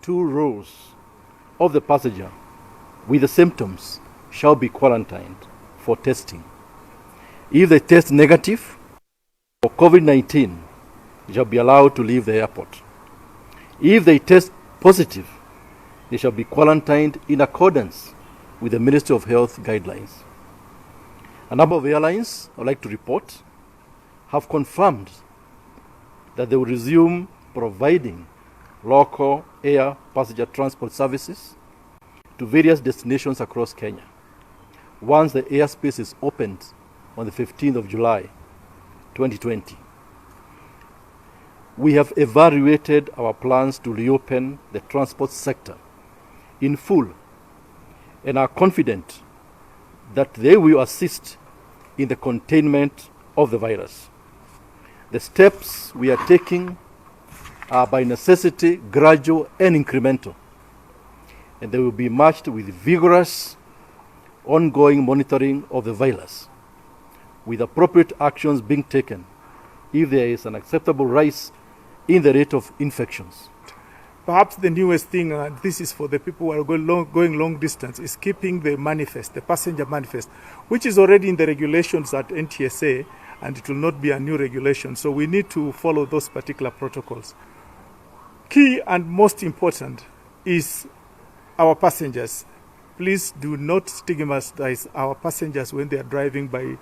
2 rows of the passenger with the symptoms shall be quarantined for testing. If they test negative for COVID-19, they shall be allowed to leave the airport. If they test positive, they shall be quarantined in accordance with the Ministry of Health guidelines. A number of airlines, I would like to report, have confirmed that they will resume providing local air passenger transport services to various destinations across Kenya once the airspace is opened on the 15th of July, 2020. We have evaluated our plans to reopen the transport sector in full and are confident that they will assist in the containment of the virus. The steps we are taking are by necessity gradual and incremental, and they will be matched with vigorous ongoing monitoring of the virus, with appropriate actions being taken if there is an acceptable rise in the rate of infections. Perhaps the newest thing, this is for the people who are going long distance, is keeping the manifest, the passenger manifest, which is already in the regulations at NTSA, and it will not be a new regulation. So we need to follow those particular protocols. Key and most important is our passengers. Please do not stigmatize our passengers when they are driving by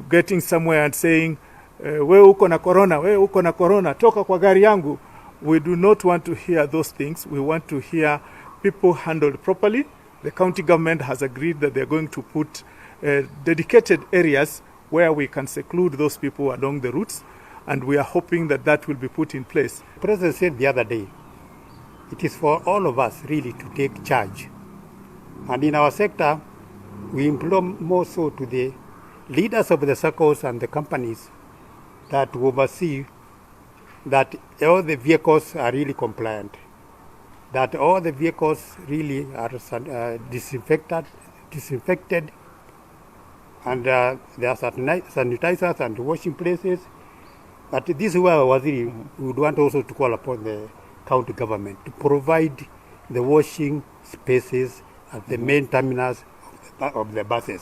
getting somewhere and saying, we uko na corona, toka kwa gari yangu. We do not want to hear those things. We want to hear people handled properly. The county government has agreed that they're going to put dedicated areas where we can seclude those people along the routes, and we are hoping that that will be put in place. The President said the other day, it is for all of us really to take charge. And in our sector, we implore more so to the leaders of the circles and the companies that oversee that all the vehicles are really compliant, that all the vehicles really are disinfected, and there are sanitizers and washing places. But this is where we would want also to call upon the county government to provide the washing spaces at the main terminals of the buses.